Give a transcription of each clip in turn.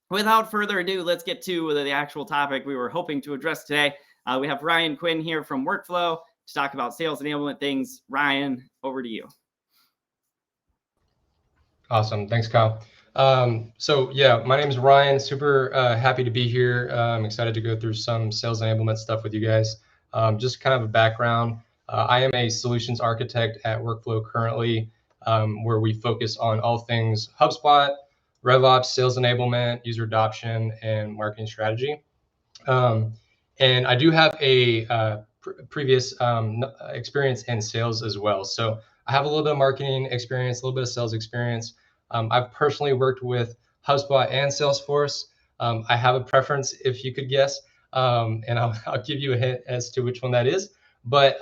without further ado, let's get to the actual topic we were hoping to address today. We have Ryan Quinn here from WORQFLOW to talk about sales enablement things. Ryan, over to you. Awesome. Thanks, Kyle. So yeah, my name is Ryan. Super happy to be here. I'm excited to go through some sales enablement stuff with you guys. Just kind of a background. I am a solutions architect at WORQFLOW currently, where we focus on all things HubSpot, RevOps, sales enablement, user adoption, and marketing strategy. And I do have a previous experience in sales as well. So I have a little bit of marketing experience, a little bit of sales experience. I've personally worked with HubSpot and Salesforce. I have a preference, if you could guess, and I'll give you a hint as to which one that is. But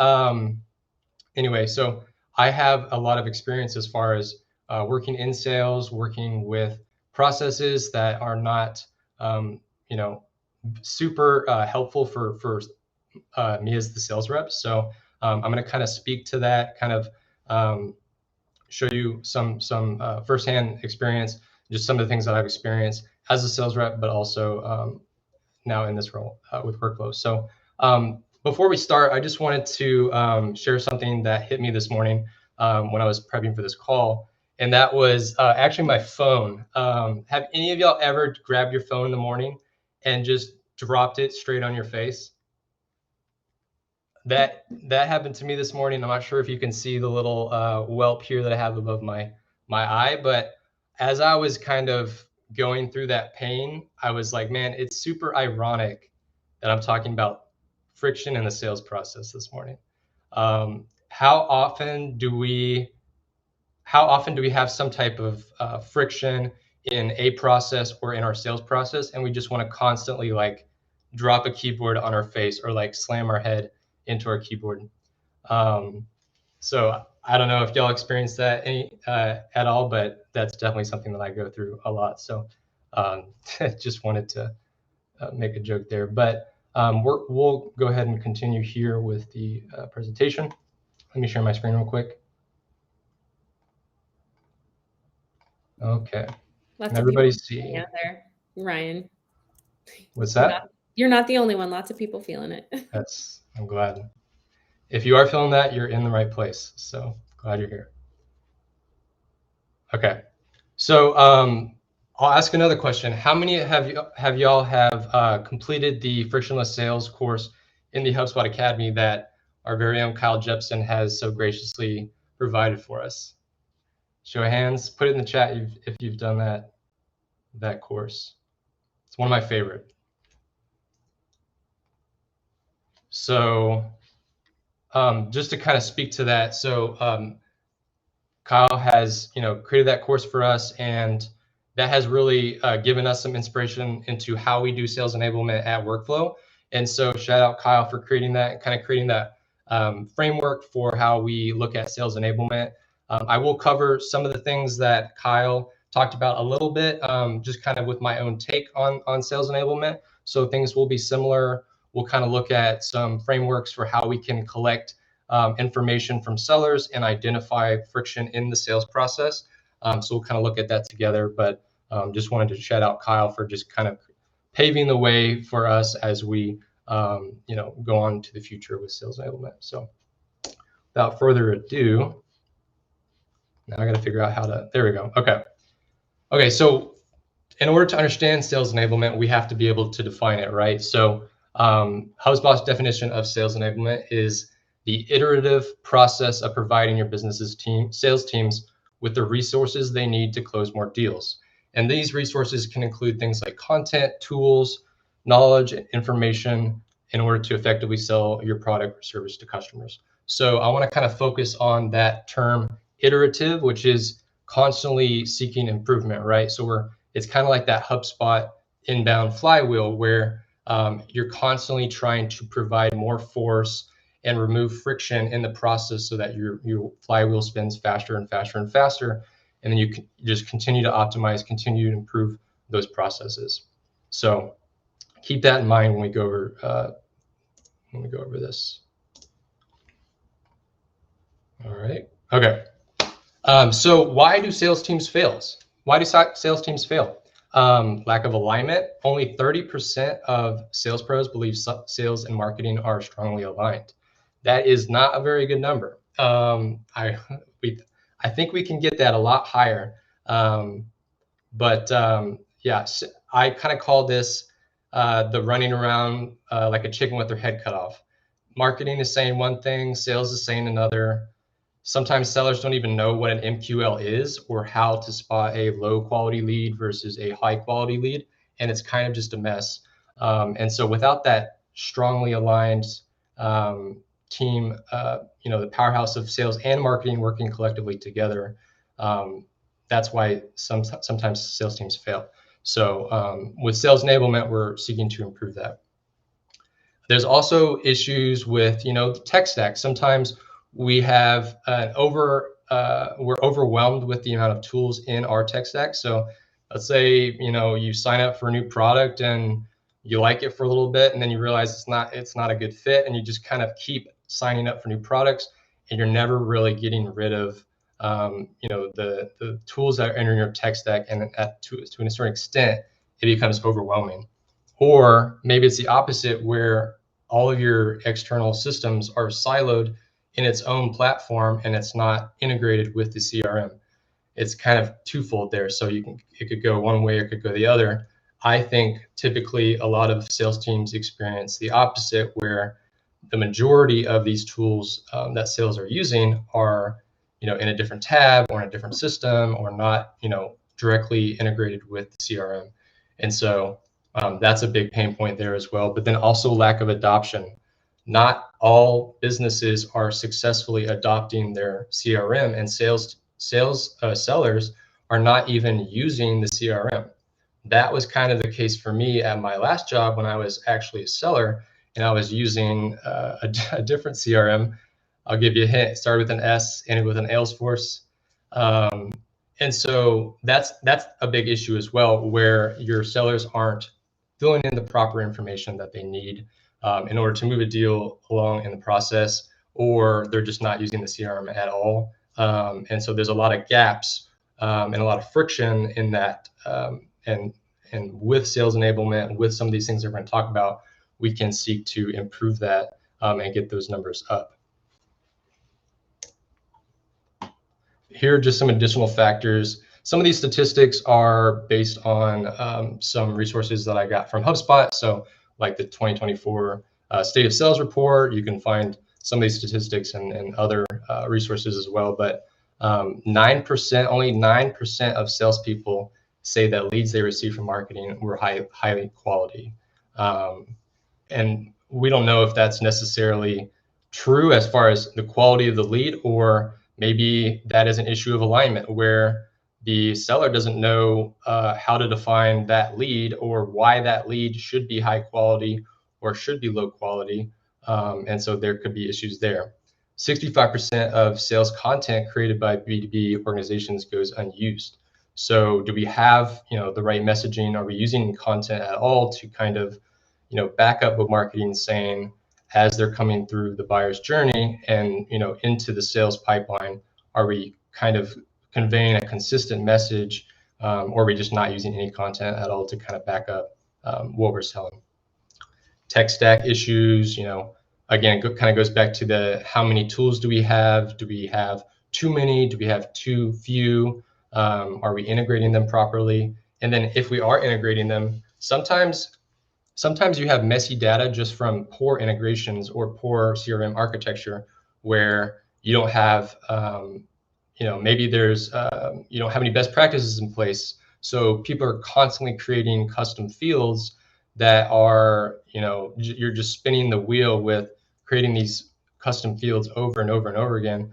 anyway, so I have a lot of experience as far as working in sales, working with processes that are not, super helpful for me as the sales rep. So I'm going to kind of speak to that, kind of show you some firsthand experience, just some of the things that I've experienced as a sales rep, but also now in this role with WORQFLOW. So before we start, I just wanted to share something that hit me this morning when I was prepping for this call. And that was actually my phone. Have any of y'all ever grabbed your phone in the morning and just dropped it straight on your face? That happened to me this morning. I'm not sure if you can see the little whelp here that I have above my eye, but as I was kind of going through that pain, I was like, man, it's super ironic that I'm talking about friction in the sales process this morning. How often do we have some type of friction in a process or in our sales process, and we just want to constantly like drop a keyboard on our face or like slam our head into our keyboard? So I don't know if y'all experienced that at all, but that's definitely something that I go through a lot. So just wanted to make a joke there, but we'll go ahead and continue here with the presentation. Let me share my screen real quick. Okay. Can everybody see? There, Ryan. What's that? You're not the only one. Lots of people feeling it. I'm glad. If you are feeling that, you're in the right place. So glad you're here. Okay. So I'll ask another question. How many have y'all completed the frictionless sales course in the HubSpot Academy that our very own Kyle Jepson has so graciously provided for us? Show of hands. Put it in the chat if you've done that course. It's one of my favorite. So just to kind of speak to that, so Kyle has created that course for us, and that has really given us some inspiration into how we do sales enablement at WORQFLOW. And so shout out Kyle for creating that framework for how we look at sales enablement. I will cover some of the things that Kyle talked about a little bit, just kind of with my own take on sales enablement. So things will be similar. We'll kind of look at some frameworks for how we can collect information from sellers and identify friction in the sales process. So we'll kind of look at that together, but just wanted to shout out Kyle for just kind of paving the way for us as we go on to the future with sales enablement. So without further ado, now I got to figure out how to, there we go. Okay, so in order to understand sales enablement, we have to be able to define it, right? So HubSpot's definition of sales enablement is the iterative process of providing your business's sales teams with the resources they need to close more deals. And these resources can include things like content, tools, knowledge, and information in order to effectively sell your product or service to customers. So I want to kind of focus on that term iterative, which is constantly seeking improvement, right? So it's kind of like that HubSpot inbound flywheel where you're constantly trying to provide more force and remove friction in the process so that your flywheel spins faster and faster and faster. And then you can just continue to optimize, continue to improve those processes. So keep that in mind when we go over this. All right. Okay. So why do sales teams fail? Why do sales teams fail? lack of alignment. Only 30% of sales pros believe sales and marketing are strongly aligned. That is not a very good number. I think we can get that a lot higher. Yeah, I kind of call this the running around like a chicken with their head cut off. Marketing is saying one thing, sales is saying another. Sometimes sellers don't even know what an MQL is or how to spot a low quality lead versus a high quality lead. And it's kind of just a mess. And so without that strongly aligned team, the powerhouse of sales and marketing working collectively together, that's why sometimes sales teams fail. So with sales enablement, we're seeking to improve that. There's also issues with, tech stack. Sometimes we have we're overwhelmed with the amount of tools in our tech stack. So let's say, you sign up for a new product and you like it for a little bit, and then you realize it's not a good fit, and you just kind of keep signing up for new products, and you're never really getting rid of the tools that are in your tech stack, and to a certain extent, it becomes overwhelming. Or maybe it's the opposite, where all of your external systems are siloed in its own platform and it's not integrated with the CRM. It's kind of twofold there. So it could go one way or it could go the other. I think typically a lot of sales teams experience the opposite, where the majority of these tools that sales are using are in a different tab or in a different system, or not directly integrated with the CRM. And so that's a big pain point there as well. But then also lack of adoption. Not all businesses are successfully adopting their CRM, and sellers are not even using the CRM. That was kind of the case for me at my last job when I was actually a seller and I was using a different CRM. I'll give you a hint. It started with an S, ended with an Salesforce. And so that's a big issue as well, where your sellers aren't filling in the proper information that they need in order to move a deal along in the process, or they're just not using the CRM at all. And so there's a lot of gaps and a lot of friction in that. And with sales enablement, with some of these things that we're going to talk about, we can seek to improve that and get those numbers up. Here are just some additional factors. Some of these statistics are based on some resources that I got from HubSpot. So like the 2024 State of Sales Report, you can find some of these statistics and other resources as well. But 9%, only 9% of salespeople say that leads they receive from marketing were highly quality. And we don't know if that's necessarily true as far as the quality of the lead, or maybe that is an issue of alignment where the seller doesn't know how to define that lead, or why that lead should be high quality or should be low quality. And so there could be issues there. 65% of sales content created by B2B organizations goes unused. So do we have the right messaging? Are we using content at all to kind of back up what marketing is saying as they're coming through the buyer's journey and into the sales pipeline? Are we kind of conveying a consistent message, or are we just not using any content at all to kind of back up what we're selling? Tech stack issues, again, kind of goes back to the how many tools do we have? Do we have too many? Do we have too few? Are we integrating them properly? And then if we are integrating them, sometimes you have messy data just from poor integrations or poor CRM architecture, where you don't have, maybe there's, you don't have any best practices in place. So people are constantly creating custom fields that are, you're just spinning the wheel with creating these custom fields over and over and over again.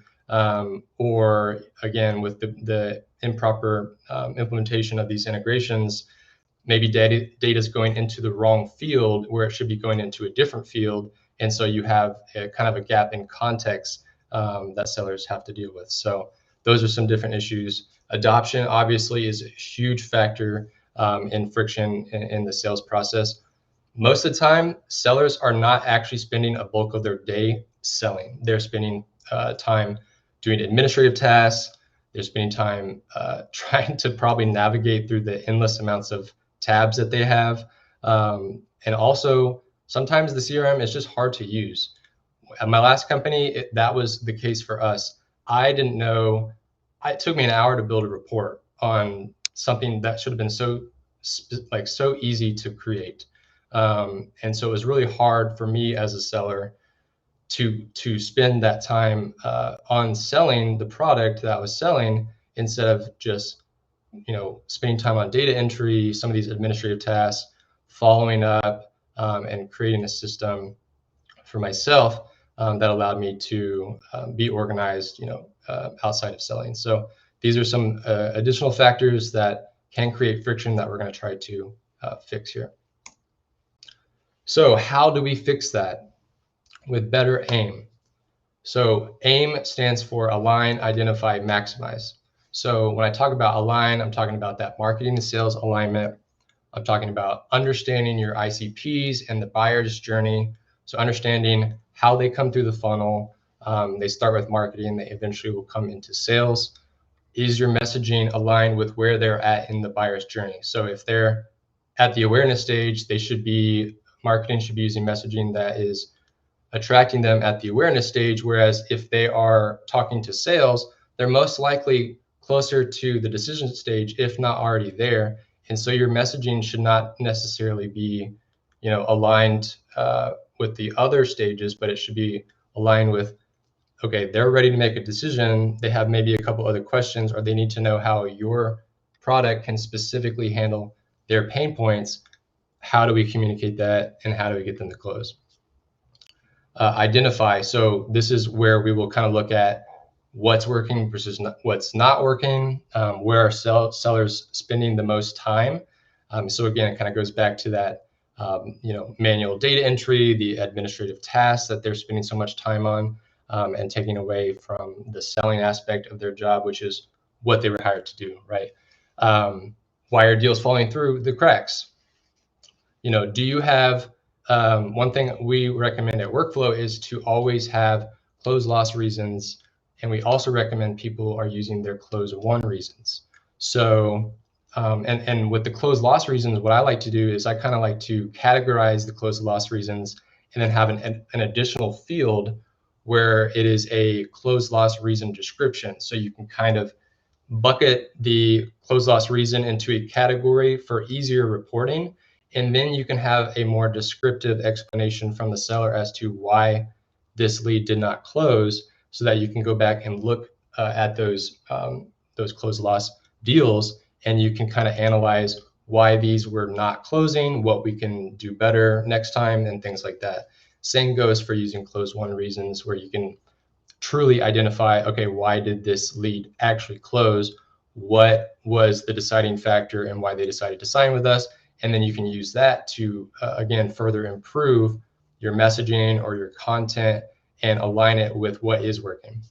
Or again, with the improper implementation of these integrations, maybe data is going into the wrong field where it should be going into a different field. And so you have a kind of a gap in context that sellers have to deal with. So those are some different issues. Adoption obviously is a huge factor in friction in the sales process. Most of the time, sellers are not actually spending a bulk of their day selling. They're spending time doing administrative tasks, They're spending time trying to probably navigate through the endless amounts of tabs that they have. And also, sometimes the CRM is just hard to use. At my last company, that was the case for us. I didn't know, it took me an hour to build a report on something that should have been so easy to create. And so it was really hard for me as a seller to spend that time on selling the product that I was selling, instead of just spending time on data entry, some of these administrative tasks, following up, and creating a system for myself that allowed me to be organized outside of selling. So these are some additional factors that can create friction that we're going to try to fix here. So how do we fix that? With better AIM. So AIM stands for align, identify, maximize. So when I talk about align, I'm talking about that marketing to sales alignment. I'm talking about understanding your ICPs and the buyer's journey. So understanding how they come through the funnel. They start with marketing, they eventually will come into sales. Is your messaging aligned with where they're at in the buyer's journey? So if they're at the awareness stage, marketing should be using messaging that is attracting them at the awareness stage. Whereas if they are talking to sales, they're most likely closer to the decision stage, if not already there. And so your messaging should not necessarily be, aligned with the other stages, but it should be aligned with, okay, they're ready to make a decision. They have maybe a couple other questions, or they need to know how your product can specifically handle their pain points. How do we communicate that, and how do we get them to close? Identify. So this is where we will kind of look at what's working versus what's not working, where are sellers spending the most time. So again, it kind of goes back to that, manual data entry, the administrative tasks that they're spending so much time on, and taking away from the selling aspect of their job, which is what they were hired to do, right? Why are deals falling through the cracks? Do you have one thing we recommend at WORQFLOW is to always have close loss reasons, and we also recommend people are using their close won reasons. So, and with the close loss reasons, what I like to do is I kind of like to categorize the close loss reasons, and then have an additional field where it is a close loss reason description. So you can kind of bucket the close loss reason into a category for easier reporting. And then you can have a more descriptive explanation from the seller as to why this lead did not close, so that you can go back and look at those close loss deals, and you can kind of analyze why these were not closing, what we can do better next time, and things like that. Same goes for using close won reasons, where you can truly identify, okay, why did this lead actually close? What was the deciding factor and why they decided to sign with us? And then you can use that to, again, further improve your messaging or your content and align it with what is working.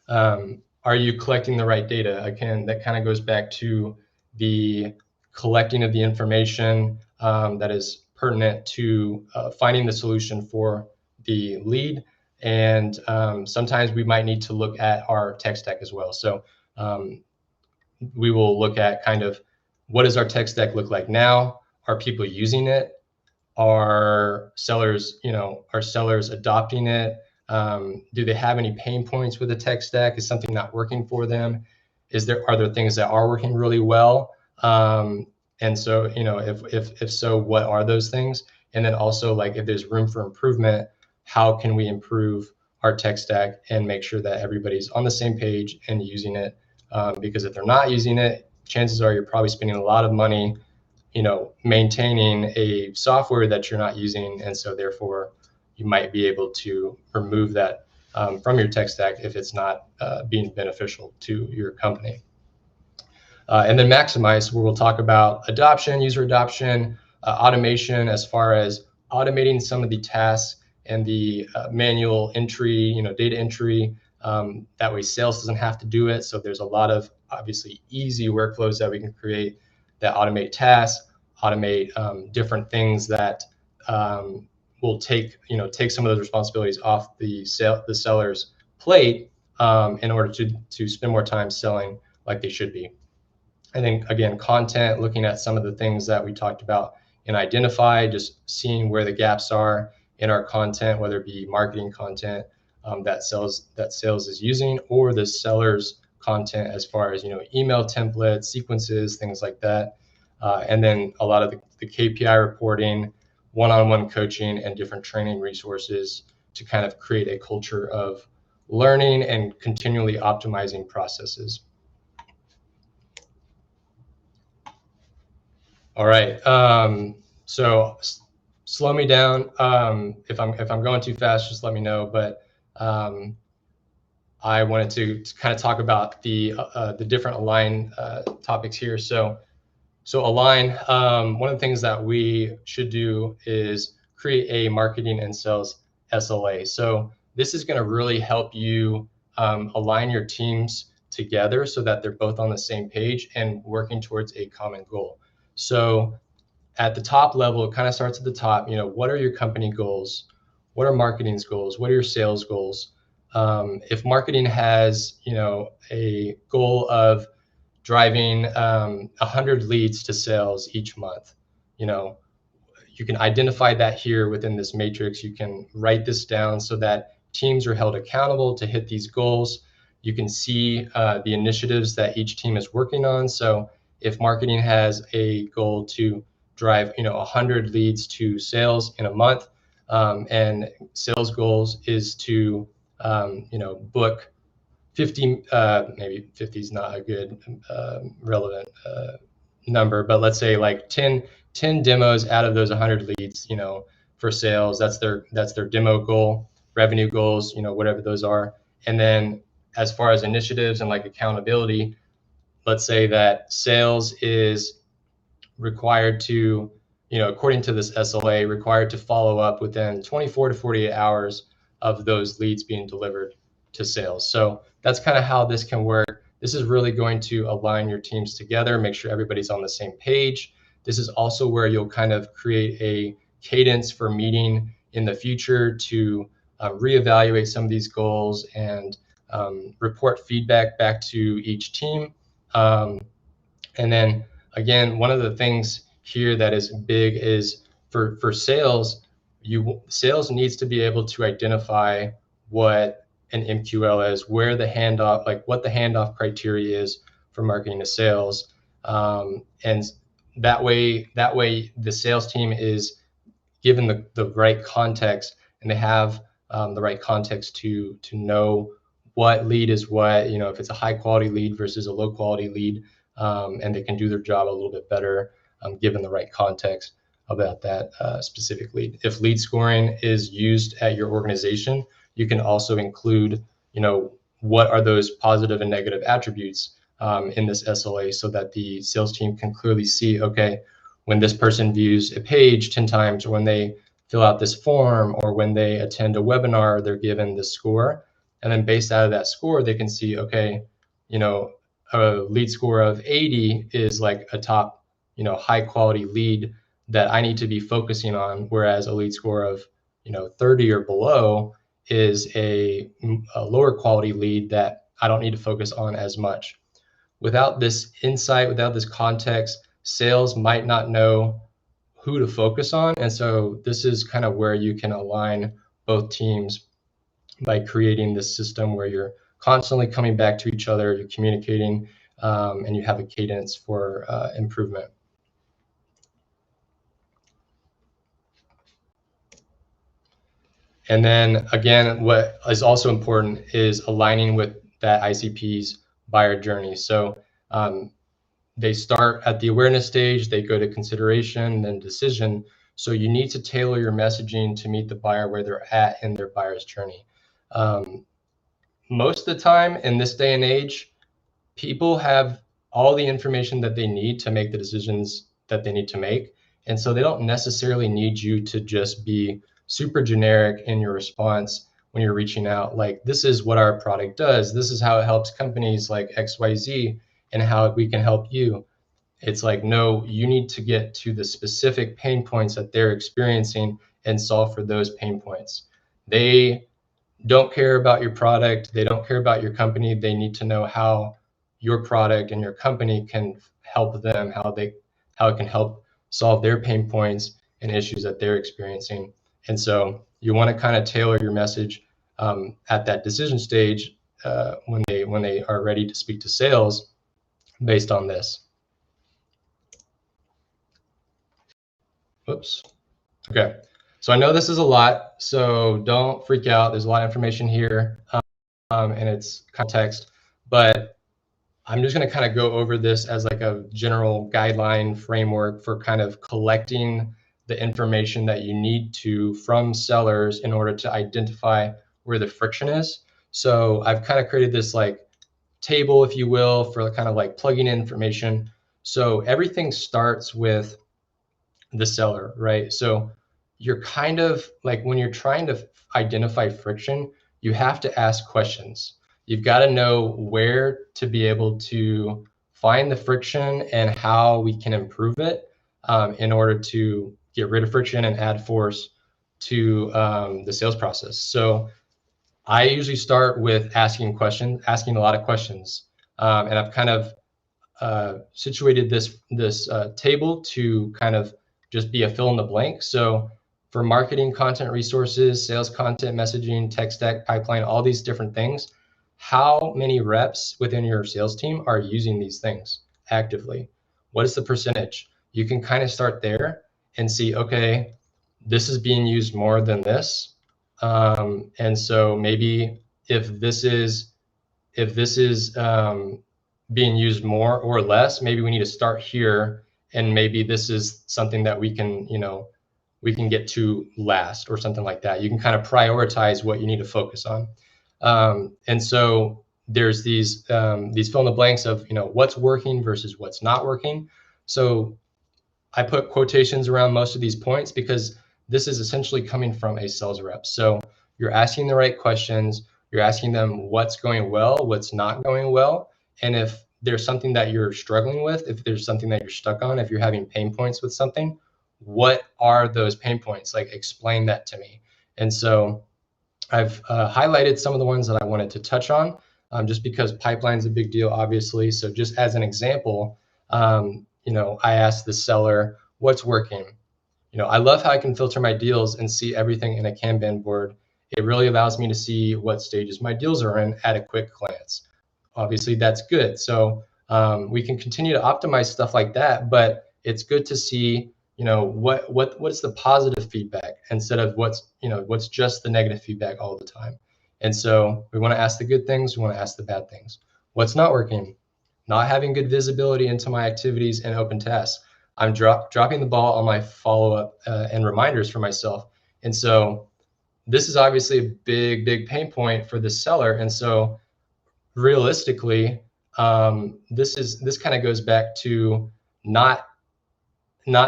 Are you collecting the right data? Again, that kind of goes back to the collecting of the information that is pertinent to finding the solution for the lead. And sometimes we might need to look at our tech stack as well. So we will look at kind of, what does our tech stack look like now? Are people using it? Are sellers adopting it? Do they have any pain points with the tech stack? Is something not working for them? Are there things that are working really well? And so, if so, what are those things? And then also, like, if there's room for improvement, how can we improve our tech stack and make sure that everybody's on the same page and using it? Because if they're not using it, chances are you're probably spending a lot of money, maintaining a software that you're not using. And so therefore you might be able to remove that from your tech stack if it's not being beneficial to your company. And then maximize, where we'll talk about adoption, user adoption, automation, as far as automating some of the tasks and the manual entry, data entry. That way sales doesn't have to do it. So there's a lot of obviously easy workflows that we can create that automate tasks, automate different things that will take some of those responsibilities off the seller's plate, in order to spend more time selling like they should be. I think, again, content, looking at some of the things that we talked about in Identify, just seeing where the gaps are in our content, whether it be marketing content that sales is using, or the seller's content as far as, email templates, sequences, things like that. And then a lot of the KPI reporting, one-on-one coaching, and different training resources to kind of create a culture of learning and continually optimizing processes. All right. So slow me down. If I'm going too fast, just let me know. But I wanted to kind of talk about the different Align topics here. So Align, one of the things that we should do is create a marketing and sales SLA. So this is going to really help you align your teams together so that they're both on the same page and working towards a common goal. So at the top level, it kind of starts at the top. What are your company goals? What are marketing's goals? What are your sales goals? If marketing has, a goal of driving 100 leads to sales each month, you can identify that here within this matrix. You can write this down so that teams are held accountable to hit these goals. You can see the initiatives that each team is working on. So if marketing has a goal to drive 100 leads to sales in a month, and sales goals is to book 50, maybe 50 is not a good relevant number, but let's say like 10 demos out of those 100 leads, for sales. That's their demo goal, revenue goals, whatever those are. And then as far as initiatives and like accountability, let's say that sales is required to, according to this SLA, required to follow up within 24 to 48 hours of those leads being delivered to sales. So that's kind of how this can work. This is really going to align your teams together, make sure everybody's on the same page. This is also where you'll kind of create a cadence for meeting in the future to reevaluate some of these goals and report feedback back to each team. And then again, one of the things here that is big is for sales, sales needs to be able to identify what an MQL is, where the handoff, like what the handoff criteria is for marketing to sales. And that way the sales team is given the right context, and they have the right context to know what lead is what, if it's a high quality lead versus a low quality lead, and they can do their job a little bit better given the right context about that specific lead. If lead scoring is used at your organization, you can also include, what are those positive and negative attributes in this SLA so that the sales team can clearly see, okay, when this person views a page 10 times, or when they fill out this form, or when they attend a webinar, they're given this score. And then based out of that score, they can see, okay, a lead score of 80 is like a top, high quality lead that I need to be focusing on, whereas a lead score of, 30 or below is a lower quality lead that I don't need to focus on as much. Without this insight, without this context, sales might not know who to focus on. And so this is kind of where you can align both teams by creating this system where you're constantly coming back to each other, you're communicating, and you have a cadence for improvement. And then again, what is also important is aligning with that ICP's buyer journey. So they start at the awareness stage, they go to consideration, then decision. So you need to tailor your messaging to meet the buyer where they're at in their buyer's journey. Most of the time in this day and age, people have all the information that they need to make the decisions that they need to make. And so they don't necessarily need you to just be super generic in your response when you're reaching out. Like, this is what our product does. This is how it helps companies like XYZ and how we can help you. It's like, no, you need to get to the specific pain points that they're experiencing and solve for those pain points. They don't care about your product. They don't care about your company. They need to know how your product and your company can help them, how it can help solve their pain points and issues that they're experiencing. And so you want to kind of tailor your message at that decision stage when they are ready to speak to sales based on this. Whoops. Okay. So I know this is a lot, so don't freak out. There's a lot of information here, and it's context, but I'm just going to kind of go over this as like a general guideline framework for kind of collecting the information that you need to from sellers in order to identify where the friction is. So I've kind of created this like table, if you will, for kind of like plugging in information. So everything starts with the seller, right? So you're kind of like, when you're trying to identify friction, you have to ask questions. You've got to know where to be able to find the friction and how we can improve it in order to get rid of friction and add force to the sales process. So I usually start with asking a lot of questions. And I've kind of situated this table to kind of just be a fill in the blank. So for marketing, content resources, sales content, messaging, tech stack, pipeline, all these different things, how many reps within your sales team are using these things actively? What is the percentage? You can kind of start there and see, okay, this is being used more than this. And so maybe if this is being used more or less, maybe we need to start here, and maybe this is something that we can get to last or something like that. You can kind of prioritize what you need to focus on. And so there's these fill in the blanks of what's working versus what's not working. So I put quotations around most of these points because this is essentially coming from a sales rep. So you're asking the right questions. You're asking them what's going well, what's not going well. And if there's something that you're struggling with, if there's something that you're stuck on, if you're having pain points with something, what are those pain points? Like, explain that to me. And so I've highlighted some of the ones that I wanted to touch on just because pipeline's a big deal, obviously. So just as an example, I asked the seller, what's working? I love how I can filter my deals and see everything in a Kanban board. It really allows me to see what stages my deals are in at a quick glance. Obviously, that's good. So we can continue to optimize stuff like that, but it's good to see, what's the positive feedback instead of what's just the negative feedback all the time. And so we want to ask the good things. We want to ask the bad things. What's not working? Not having good visibility into my activities and open tasks. I'm dropping the ball on my follow-up and reminders for myself. And so this is obviously a big pain point for the seller. And so realistically, this kind of goes back to not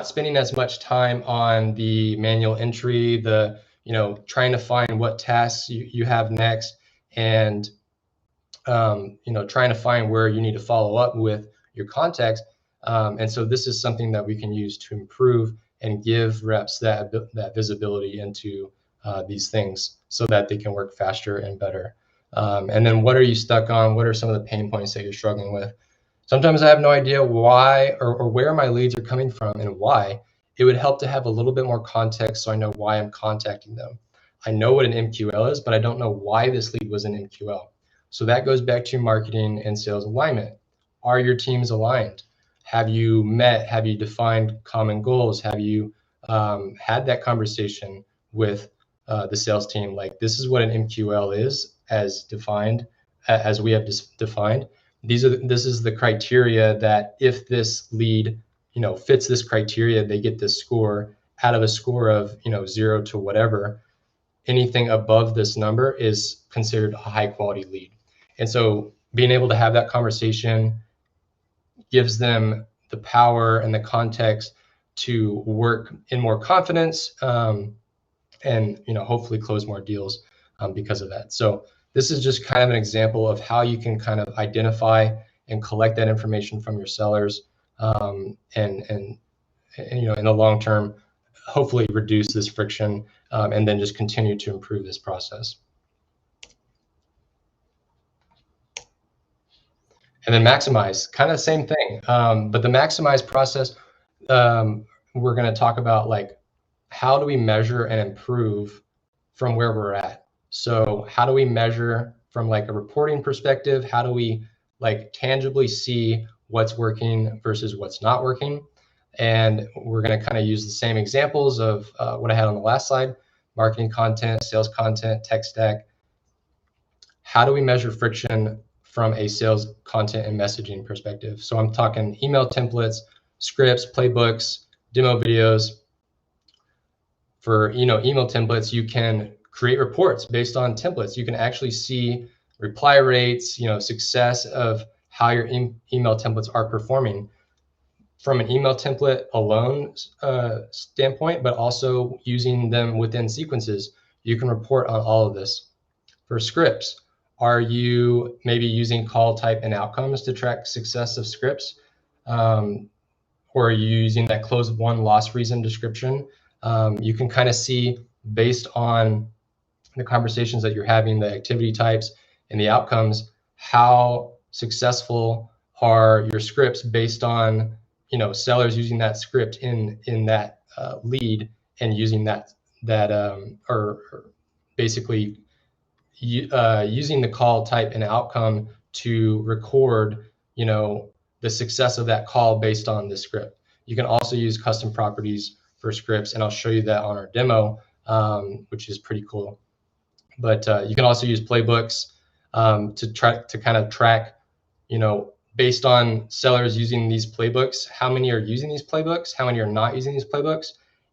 spending as much time on the manual entry, trying to find what tasks you have next, and trying to find where you need to follow up with your contacts. And so this is something that we can use to improve and give reps that visibility into these things so that they can work faster and better. And then what are you stuck on? What are some of the pain points that you're struggling with? Sometimes I have no idea why or where my leads are coming from and why. It would help to have a little bit more context so I know why I'm contacting them. I know what an MQL is, but I don't know why this lead was an MQL. So that goes back to marketing and sales alignment. Are your teams aligned? Have you met? Have you defined common goals? Have you had that conversation with the sales team? Like, this is what an MQL is as defined, as we have defined. This is the criteria that if this lead, fits this criteria, they get this score. Out of a score of 0 to whatever, anything above this number is considered a high quality lead. And so being able to have that conversation gives them the power and the context to work in more confidence and hopefully close more deals because of that. So this is just kind of an example of how you can kind of identify and collect that information from your sellers and in the long term, hopefully reduce this friction and then just continue to improve this process. And then maximize, kind of the same thing. But the maximize process, we're going to talk about like, how do we measure and improve from where we're at? So how do we measure from like a reporting perspective? How do we like tangibly see what's working versus what's not working? And we're going to kind of use the same examples of what I had on the last slide: marketing content, sales content, tech stack. How do we measure friction from a sales content and messaging perspective? So I'm talking email templates, scripts, playbooks, demo videos. For email templates, you can create reports based on templates. You can actually see reply rates, success of how your email templates are performing from an email template alone standpoint, but also using them within sequences. You can report on all of this. For scripts, are you maybe using call type and outcomes to track success of scripts? Or are you using that closed won loss reason description? You can kind of see based on the conversations that you're having, the activity types and the outcomes, how successful are your scripts based on sellers using that script in that lead and using that or basically using the call type and outcome to record the success of that call based on the script. You can also use custom properties for scripts, and I'll show you that on our demo, which is pretty cool. But you can also use playbooks to kind of track, based on sellers using these playbooks, how many are using these playbooks, how many are not using these playbooks,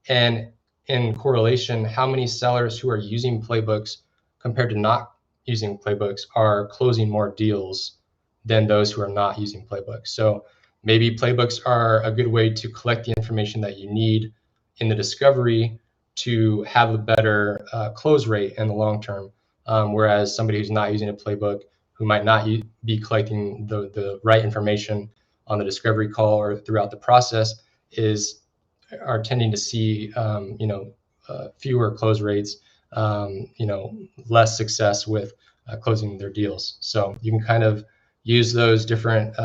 and in correlation, how many sellers who are using playbooks compared to not using playbooks are closing more deals than those who are not using playbooks. So maybe playbooks are a good way to collect the information that you need in the discovery to have a better close rate in the long term. Whereas somebody who's not using a playbook, who might not be collecting the right information on the discovery call or throughout the process, are tending to see fewer close rates, less success with closing their deals. So you can kind of use those different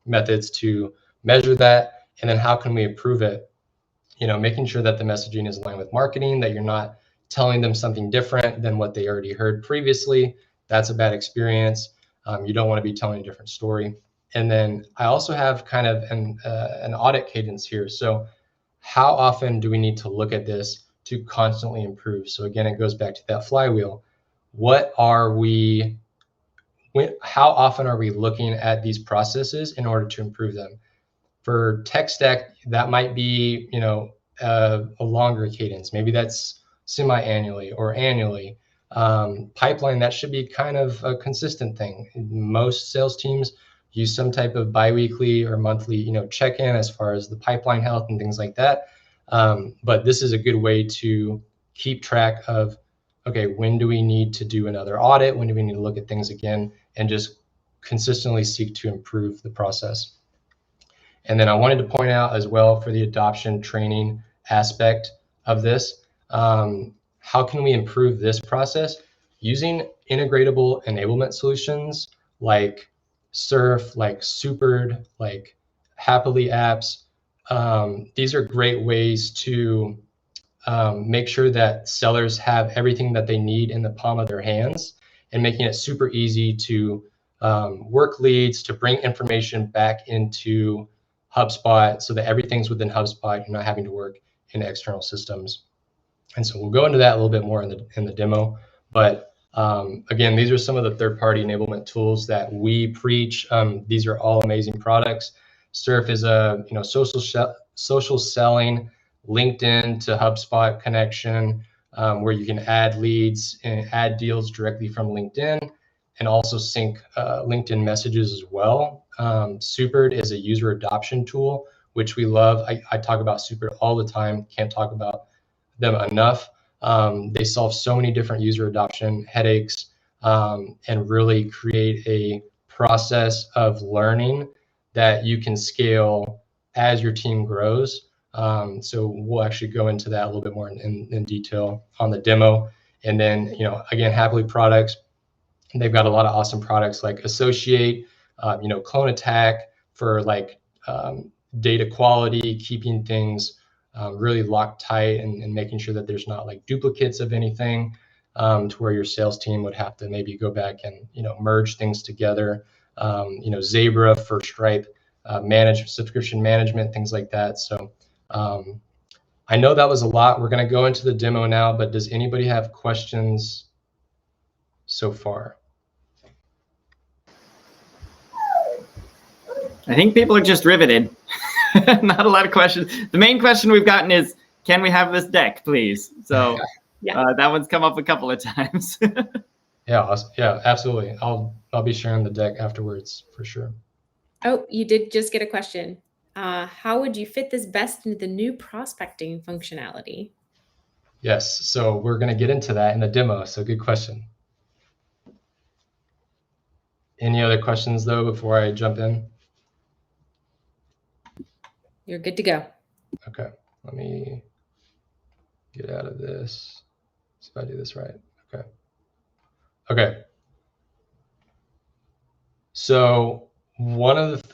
methods to measure that. And then how can we improve it? Making sure that the messaging is aligned with marketing, that you're not telling them something different than what they already heard previously. That's a bad experience. You don't want to be telling a different story. And then I also have kind of an audit cadence here. So how often do we need to look at this to constantly improve? So again, it goes back to that flywheel. How often are we looking at these processes in order to improve them? For tech stack, that might be, a longer cadence. Maybe that's semi-annually or annually. Pipeline, that should be kind of a consistent thing. Most sales teams use some type of biweekly or monthly, check-in as far as the pipeline health and things like that. But this is a good way to keep track of, okay, when do we need to do another audit? When do we need to look at things again, and just consistently seek to improve the process? And then I wanted to point out as well, for the adoption training aspect of this, how can we improve this process? Using integratable enablement solutions like Surf, like Supert, like Happily apps. These are great ways to make sure that sellers have everything that they need in the palm of their hands, and making it super easy to work leads, to bring information back into HubSpot, so that everything's within HubSpot. You're not having to work in external systems. And so we'll go into that a little bit more in the demo. But again, these are some of the third-party enablement tools that we preach. These are all amazing products. Surf is a social selling LinkedIn to HubSpot connection, where you can add leads and add deals directly from LinkedIn, and also sync LinkedIn messages as well. Supert is a user adoption tool, which we love. I talk about Supert all the time, can't talk about them enough. They solve so many different user adoption headaches, and really create a process of learning that you can scale as your team grows. So we'll actually go into that a little bit more in detail on the demo. And then, again, Happily products, they've got a lot of awesome products like Associate, clone attack for like data quality, keeping things really locked tight and making sure that there's not like duplicates of anything, to where your sales team would have to maybe go back and merge things together. Zebra for Stripe, subscription management, things like that. So I know that was a lot. We're going to go into the demo now, but does anybody have questions so far? I think people are just riveted. Not a lot of questions. The main question we've gotten is, can we have this deck, please? So that one's come up a couple of times. Yeah, absolutely. I'll be sharing the deck afterwards for sure. Oh, you did just get a question. How would you fit this best into the new prospecting functionality? Yes, so we're going to get into that in the demo. So good question. Any other questions though before I jump in? You're good to go. Okay, let me get out of this. See if I do this right. Okay. So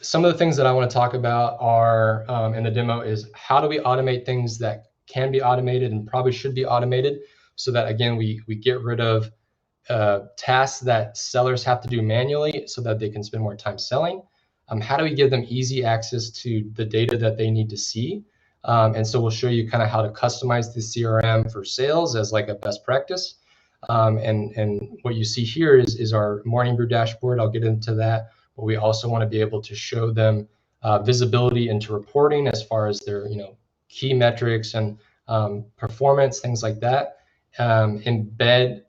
some of the things that I want to talk about are in the demo is how do we automate things that can be automated and probably should be automated, so that again we get rid of tasks that sellers have to do manually so that they can spend more time selling. How do we give them easy access to the data that they need to see? And so we'll show you kind of how to customize the CRM for sales as like a best practice. And what you see here is our Morning Brew dashboard. I'll get into that, but we also want to be able to show them visibility into reporting as far as their key metrics and performance, things like that. Embed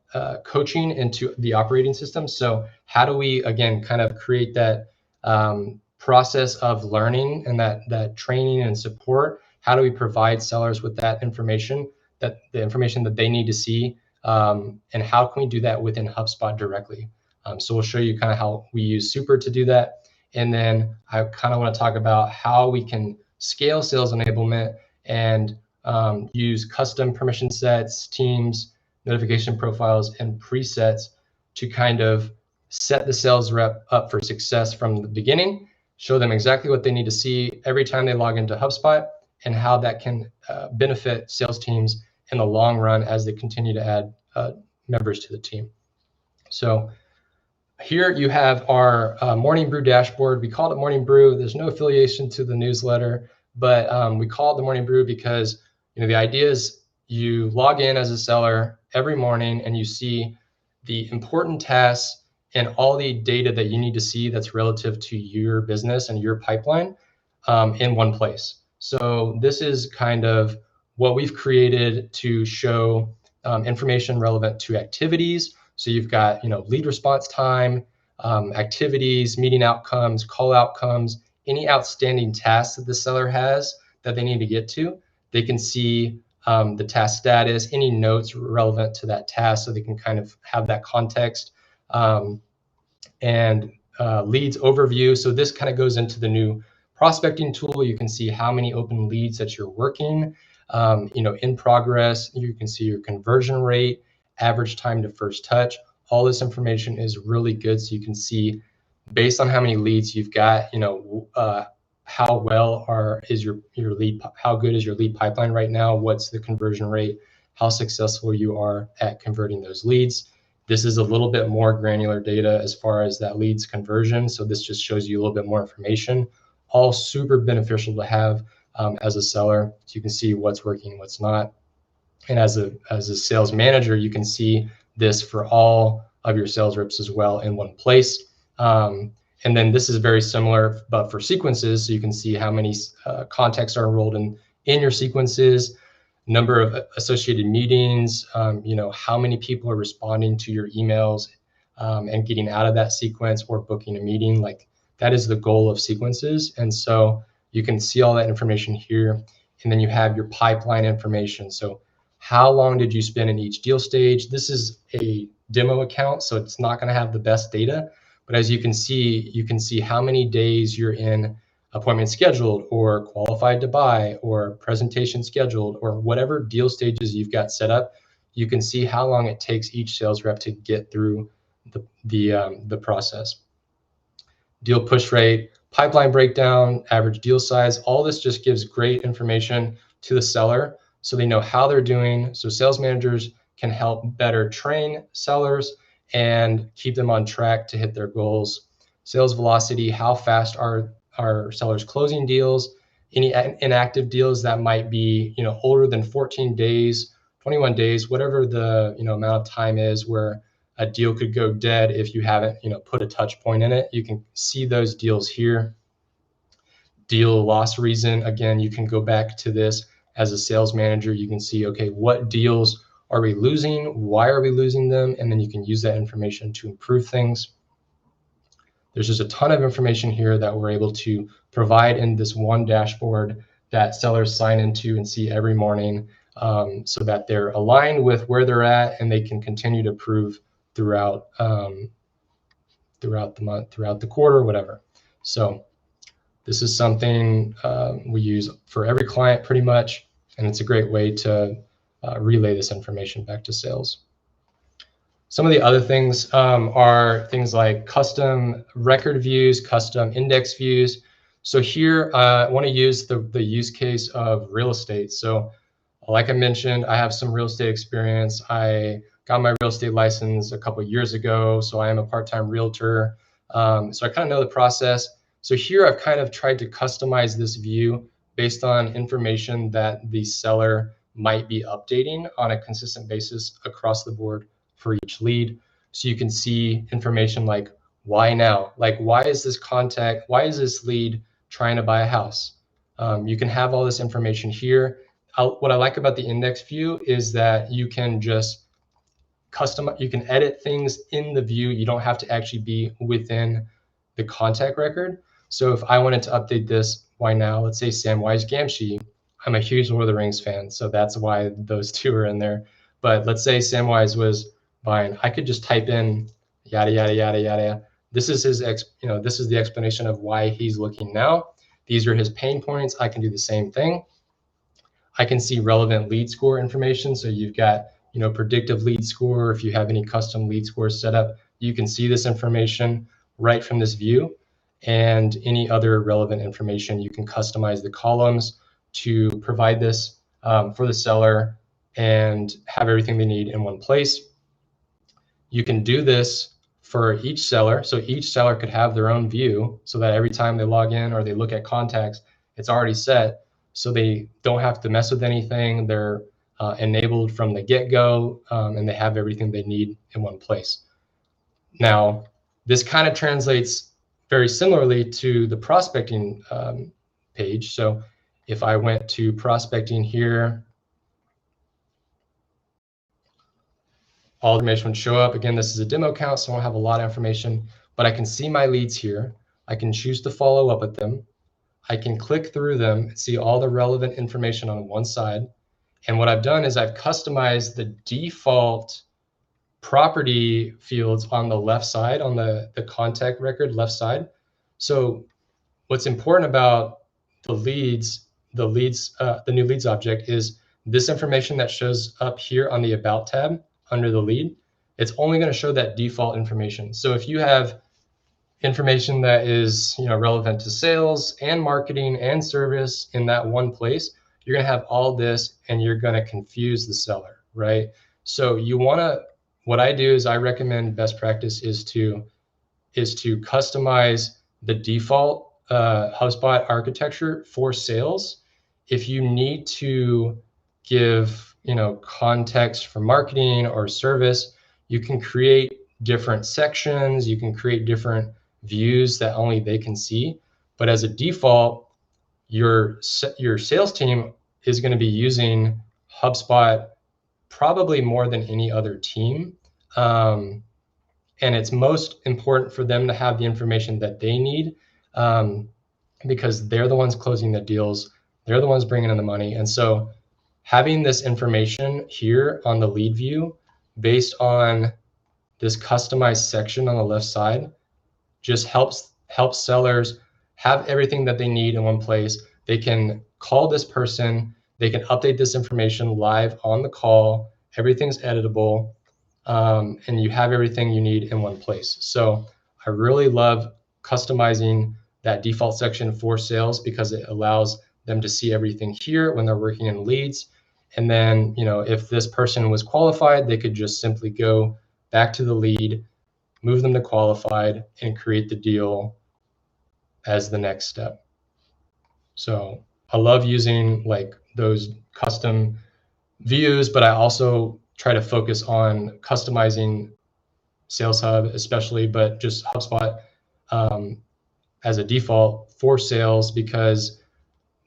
coaching into the operating system. So how do we again kind of create that process of learning and that training and support? How do we provide sellers with that information, the information that they need to see? And how can we do that within HubSpot directly? So we'll show you kind of how we use Supert to do that. And then I kind of want to talk about how we can scale sales enablement and use custom permission sets, teams, notification profiles, and presets to kind of set the sales rep up for success from the beginning, show them exactly what they need to see every time they log into HubSpot, and how that can benefit sales teams in the long run as they continue to add members to the team. So here you have our Morning Brew dashboard. We called it Morning Brew. There's no affiliation to the newsletter, but we call it the Morning Brew because the idea is you log in as a seller every morning and you see the important tasks and all the data that you need to see that's relative to your business and your pipeline in one place. So this is kind of what we've created to show information relevant to activities. So you've got lead response time, activities, meeting outcomes, call outcomes, any outstanding tasks that the seller has that they need to get to. They can see the task status, any notes relevant to that task, so they can kind of have that context. And leads overview. So this kind of goes into the new prospecting tool. You can see how many open leads that you're working, in progress. You can see your conversion rate, average time to first touch. All this information is really good. So you can see based on how many leads you've got, how well is your lead, how good is your lead pipeline right now? What's the conversion rate? How successful you are at converting those leads. This is a little bit more granular data as far as that leads conversion. So this just shows you a little bit more information. All super beneficial to have as a seller, so you can see what's working, what's not. And as a sales manager, you can see this for all of your sales reps as well in one place. And then this is very similar, but for sequences. So you can see how many contacts are enrolled in your sequences, number of associated meetings, how many people are responding to your emails and getting out of that sequence or booking a meeting. Like that is the goal of sequences. And so you can see all that information here. And then you have your pipeline information. So how long did you spend in each deal stage? This is a demo account, so it's not going to have the best data. But as you can see how many days you're in appointment scheduled or qualified to buy or presentation scheduled or whatever deal stages you've got set up. You can see how long it takes each sales rep to get through the process. deal push rate, pipeline breakdown, average deal size. All this just gives great information to the seller so they know how they're doing. So sales managers can help better train sellers and keep them on track to hit their goals. Sales velocity, how fast are sellers closing deals, any inactive deals that might be, older than 14 days, 21 days, whatever the, amount of time is where a deal could go dead if you haven't, put a touch point in it. You can see those deals here. Deal loss reason, again, you can go back to this as a sales manager. You can see, okay, what deals are we losing? Why are we losing them? And then you can use that information to improve things. There's just a ton of information here that we're able to provide in this one dashboard that sellers sign into and see every morning, so that they're aligned with where they're at and they can continue to improve throughout the month, throughout the quarter, whatever. So this is something we use for every client pretty much, and it's a great way to relay this information back to sales. Some of the other things are things like custom record views, custom index views. So here I want to use the use case of real estate. So like I mentioned, I have some real estate experience. I got my real estate license a couple of years ago, so I am a part-time realtor. So I kind of know the process. So here I've kind of tried to customize this view based on information that the seller might be updating on a consistent basis across the board for each lead. So you can see information like why now? Like why is this lead trying to buy a house? You can have all this information here. What I like about the index view is that you can just you can edit things in the view. You don't have to actually be within the contact record. So if I wanted to update this, why now? Let's say Samwise Gamgee. I'm a huge Lord of the Rings fan, so that's why those two are in there. But let's say Samwise was buying. I could just type in yada yada yada yada. This is his this is the explanation of why he's looking now. These are his pain points. I can do the same thing. I can see relevant lead score information. So you've got, predictive lead score. If you have any custom lead scores set up, you can see this information right from this view, and any other relevant information. You can customize the columns to provide this for the seller and have everything they need in one place. You can do this for each seller. So each seller could have their own view so that every time they log in or they look at contacts, it's already set. So they don't have to mess with anything. They're enabled from the get-go, and they have everything they need in one place. Now, this kind of translates very similarly to the prospecting page. So if I went to prospecting here, all the information would show up. Again, this is a demo account, so I don't have a lot of information, but I can see my leads here. I can choose to follow up with them. I can click through them and see all the relevant information on one side. And what I've done is I've customized the default property fields on the left side, on the contact record left side. So what's important about the new leads object is this information that shows up here on the About tab under the lead. It's only going to show that default information. So if you have information that is relevant to sales and marketing and service in that one place, you're going to have all this and you're going to confuse the seller, right? So what I do is I recommend best practice is to customize the default HubSpot architecture for sales. If you need to give context for marketing or service, you can create different sections. You can create different views that only they can see. But as a default, your sales team is going to be using HubSpot probably more than any other team. And it's most important for them to have the information that they need, because they're the ones closing the deals. They're the ones bringing in the money. And so having this information here on the lead view based on this customized section on the left side just helps sellers have everything that they need in one place. They can call this person, they can update this information live on the call, everything's editable, and you have everything you need in one place. So I really love customizing that default section for sales because it allows them to see everything here when they're working in leads. And then, if this person was qualified, they could just simply go back to the lead, move them to qualified, and create the deal as the next step. So I love using like those custom views, but I also try to focus on customizing Sales Hub, especially, but just HubSpot as a default for sales, because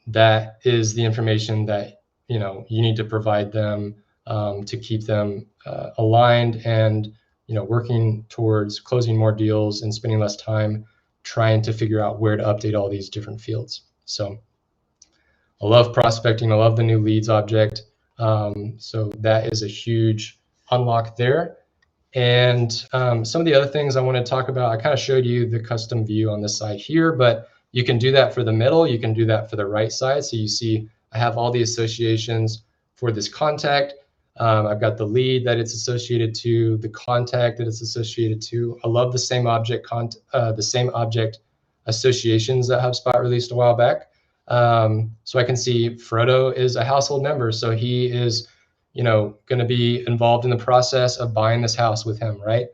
that is the information that you need to provide them to keep them aligned and working towards closing more deals and spending less time trying to figure out where to update all these different fields. So I love prospecting. I love the new leads object. So that is a huge unlock there. And some of the other things I want to talk about, I kind of showed you the custom view on the side here, but you can do that for the middle. You can do that for the right side. So you see I have all the associations for this contact. I've got the lead that it's associated to, the contact that it's associated to. I love the same object associations that HubSpot released a while back. So I can see Frodo is a household member, so he is going to be involved in the process of buying this house with him, right?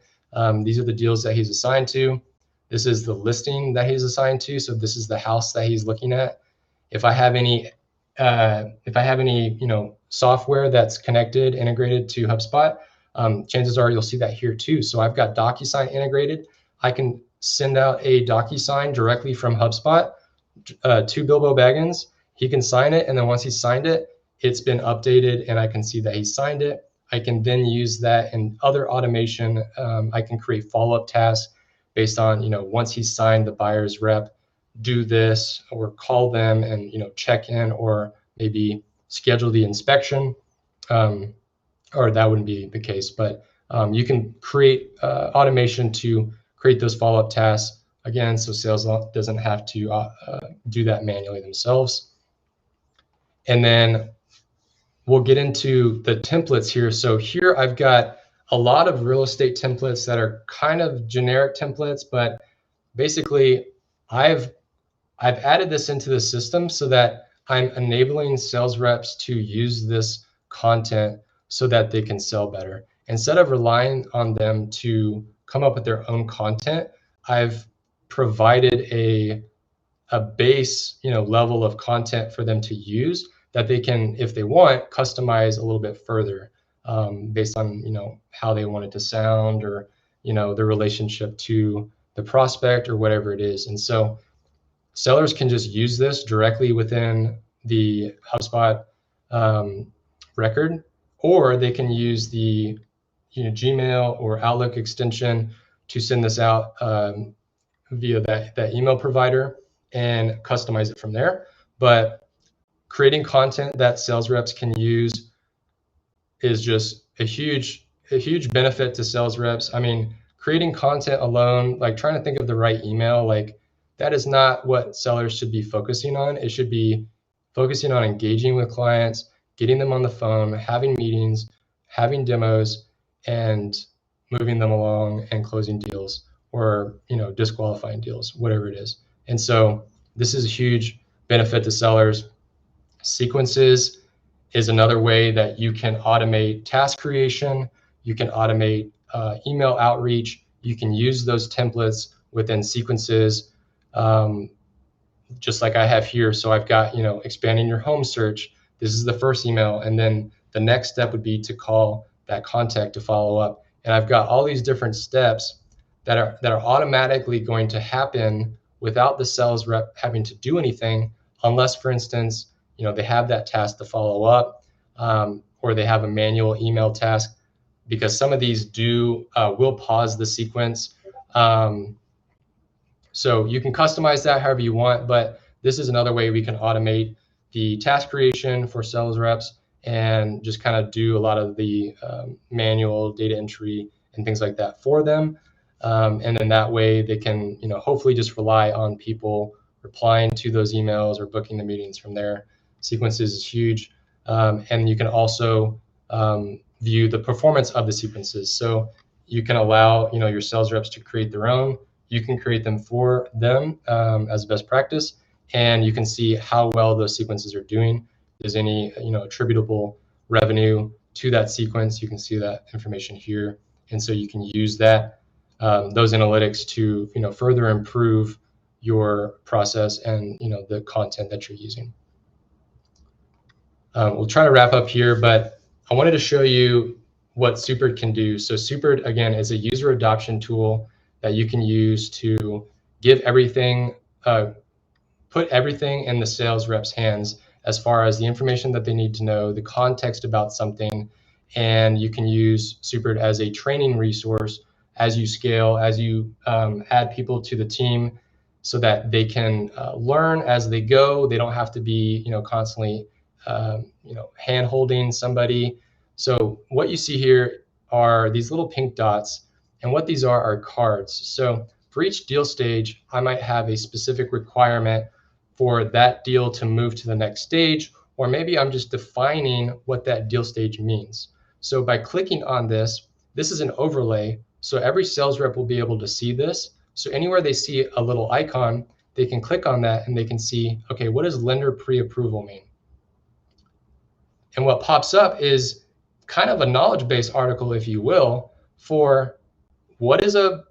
These are the deals that he's assigned to. This is the listing that he's assigned to. So this is the house that he's looking at. If I have any, software that's connected, integrated to HubSpot, chances are you'll see that here too. So I've got DocuSign integrated. I can send out a DocuSign directly from HubSpot to Bilbo Baggins. He can sign it, and then once he's signed it, it's been updated and I can see that he signed it. I can then use that in other automation. I can create follow-up tasks based on, once he's signed, the buyer's rep, do this, or call them and, check in, or maybe schedule the inspection, or that wouldn't be the case, but you can create automation to create those follow-up tasks again, so sales doesn't have to do that manually themselves. And then we'll get into the templates here. So here I've got a lot of real estate templates that are kind of generic templates, but basically I've added this into the system so that I'm enabling sales reps to use this content so that they can sell better. Instead of relying on them to come up with their own content, I've provided a base level of content for them to use that they can, if they want, customize a little bit further based on how they want it to sound, or the relationship to the prospect, or whatever it is. And so sellers can just use this directly within the HubSpot record, or they can use the Gmail or Outlook extension to send this out via that email provider and customize it from there. But creating content that sales reps can use is just a huge benefit to sales reps. I mean, creating content alone, like trying to think of the right email, like that is not what sellers should be focusing on. It should be focusing on engaging with clients, getting them on the phone, having meetings, having demos, and moving them along and closing deals, or disqualifying deals, whatever it is. And so this is a huge benefit to sellers. Sequences is another way that you can automate task creation. You can automate email outreach. You can use those templates within sequences, just like I have here. So I've got, expanding your home search. This is the first email. And then the next step would be to call that contact to follow up. And I've got all these different steps that are automatically going to happen without the sales rep having to do anything, unless, for instance, they have that task to follow up, or they have a manual email task, because some of these will pause the sequence. So you can customize that however you want, but this is another way we can automate the task creation for sales reps and just kind of do a lot of the manual data entry and things like that for them. And then that way they can, hopefully just rely on people replying to those emails or booking the meetings from there. Sequences is huge. And you can also view the performance of the sequences. So you can allow, your sales reps to create their own you can create them for them as best practice, and you can see how well those sequences are doing. Is any attributable revenue to that sequence? You can see that information here, and so you can use that those analytics to further improve your process and the content that you're using. We'll try to wrap up here, but I wanted to show you what Supert can do. So Supert, again, is a user adoption tool that you can use to give everything, put everything in the sales rep's hands as far as the information that they need to know, the context about something, and you can use Supert as a training resource as you scale, as you add people to the team, so that they can learn as they go. They don't have to be constantly hand-holding somebody. So what you see here are these little pink dots, and what these are cards. So for each deal stage, I might have a specific requirement for that deal to move to the next stage, or maybe I'm just defining what that deal stage means. So by clicking on this, this is an overlay, so every sales rep will be able to see this. So anywhere they see a little icon, they can click on that and they can see, okay, what does lender pre-approval mean? And what pops up is kind of a knowledge base article, if you will, for what is the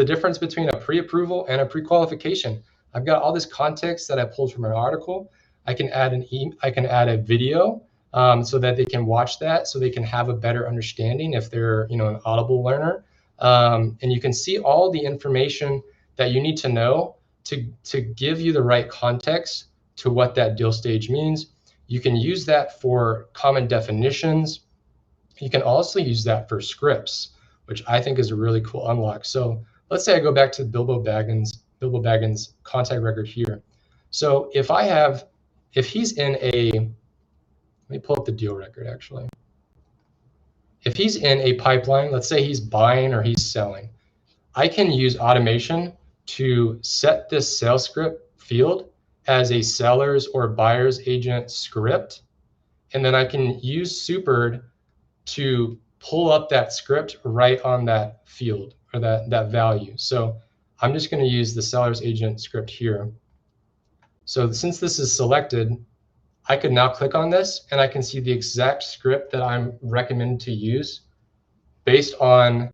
difference between a pre-approval and a pre-qualification. I've got all this context that I pulled from an article. I can add a video so that they can watch that, so they can have a better understanding if they're an Audible learner. And you can see all the information that you need to know to give you the right context to what that deal stage means. You can use that for common definitions. You can also use that for scripts, which I think is a really cool unlock. So let's say I go back to Bilbo Baggins contact record here. So if he's in let me pull up the deal record actually. If he's in a pipeline, let's say he's buying or he's selling, I can use automation to set this sales script field as a seller's or buyer's agent script. And then I can use Supert to pull up that script right on that field or that value. So I'm just going to use the seller's agent script here. So since this is selected, I could now click on this and I can see the exact script that I'm recommended to use based on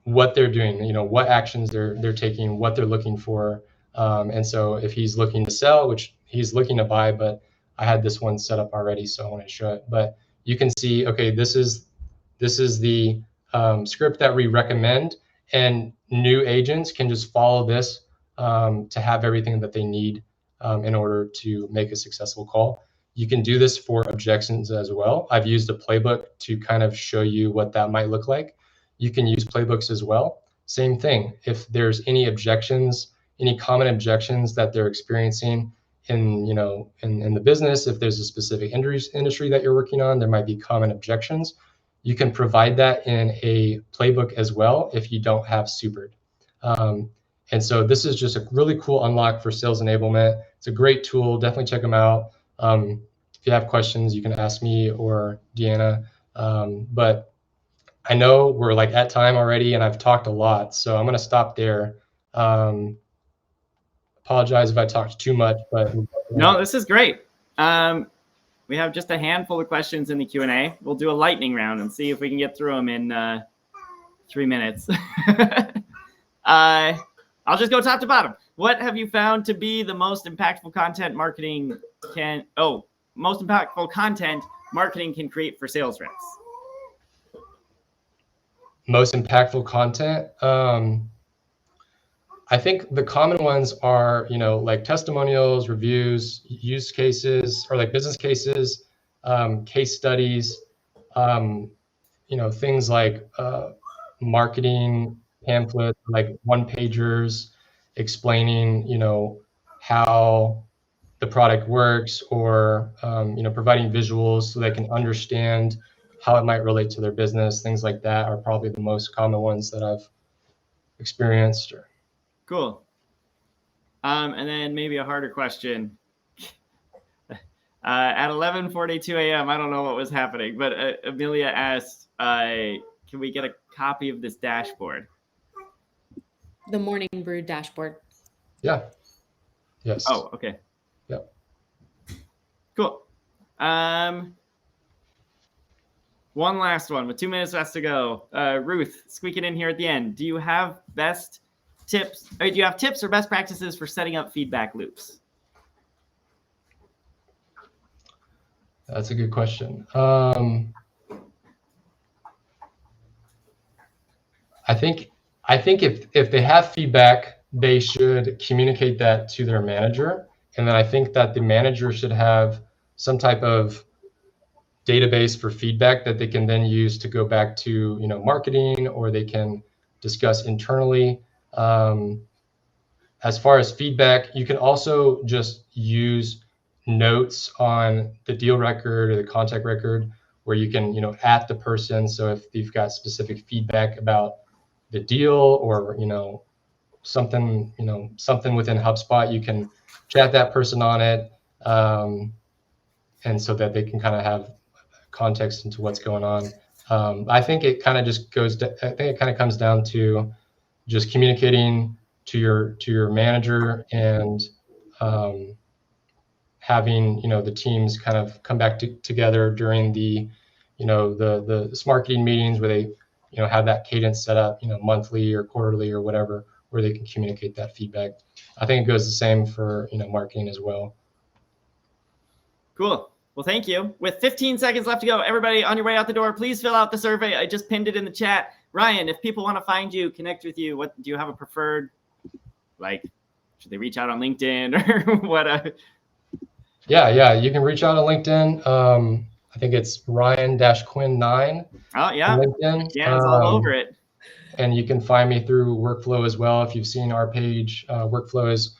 what they're doing, what actions they're taking, what they're looking for. And so if he's looking to sell, which he's looking to buy, but I had this one set up already, so I want to show it. But you can see, okay, this is the script that we recommend, and new agents can just follow this to have everything that they need in order to make a successful call. You can do this for objections as well. I've used a playbook to kind of show you what that might look like. You can use playbooks as well. Same thing. If there's any objections, any common objections that they're experiencing in the business, if there's a specific industry that you're working on, there might be common objections. You can provide that in a playbook as well if you don't have Supert. And so this is just a really cool unlock for sales enablement. It's a great tool. Definitely check them out. If you have questions, you can ask me or Deanna. But I know we're like at time already, and I've talked a lot, so I'm going to stop there. Apologize if I talked too much, but no, this is great. We have just a handful of questions in the Q&A. We'll do a lightning round and see if we can get through them in 3 minutes. I'll just go top to bottom. What have you found to be the most impactful content marketing can create for sales reps? Most impactful content. I think the common ones are, like testimonials, reviews, use cases, or like business cases, case studies, things like marketing pamphlets, like one-pagers explaining, how the product works, or, providing visuals so they can understand how it might relate to their business. Things like that are probably the most common ones that I've experienced. Cool. And then maybe a harder question. At 11:42 a.m., I don't know what was happening, but Amelia asked, can we get a copy of this dashboard? The Morning Brew dashboard. Yeah. Yes. Oh, okay. Yep. Cool. One last one with 2 minutes left to go. Ruth, squeaking in here at the end. Do you have best tips? Or do you have tips or best practices for setting up feedback loops? That's a good question. I think if they have feedback, they should communicate that to their manager. And then I think that the manager should have some type of database for feedback that they can then use to go back to, you know, marketing, or they can discuss internally. As far as feedback, you can also just use notes on the deal record or the contact record where you can, you know, at the person. So if you've got specific feedback about the deal, or, you know, something within HubSpot, you can chat that person on it. And so that they can kind of have context into what's going on. I think it kind of just comes down to just communicating to your manager, and having, you know, the teams kind of come back together during the, you know, the marketing meetings where they, you know, have that cadence set up, you know, monthly or quarterly or whatever, where they can communicate that feedback. I think it goes the same for, you know, marketing as well. Cool. Well, thank you. With 15 seconds left to go, everybody on your way out the door, please fill out the survey. I just pinned it in the chat. Ryan, if people want to find you, connect with you, what do you have a preferred, like, should they reach out on LinkedIn or what? Yeah, you can reach out on LinkedIn. I think it's Ryan-Quinn9. Oh yeah, on LinkedIn. Yeah, it's all over it. And you can find me through WORQFLOW as well. If you've seen our page, WORQFLOW is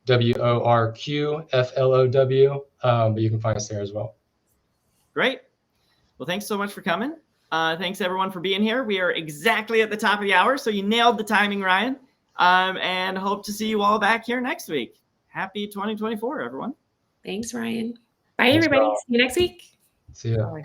WORQFLOW, but you can find us there as well. Great. Well, thanks so much for coming. Thanks everyone for being here. We are exactly at the top of the hour, so you nailed the timing, Ryan. And hope to see you all back here next week. Happy 2024, everyone. Thanks, Ryan. Bye, Thanks, everybody. Rob. See you next week. See ya. Bye.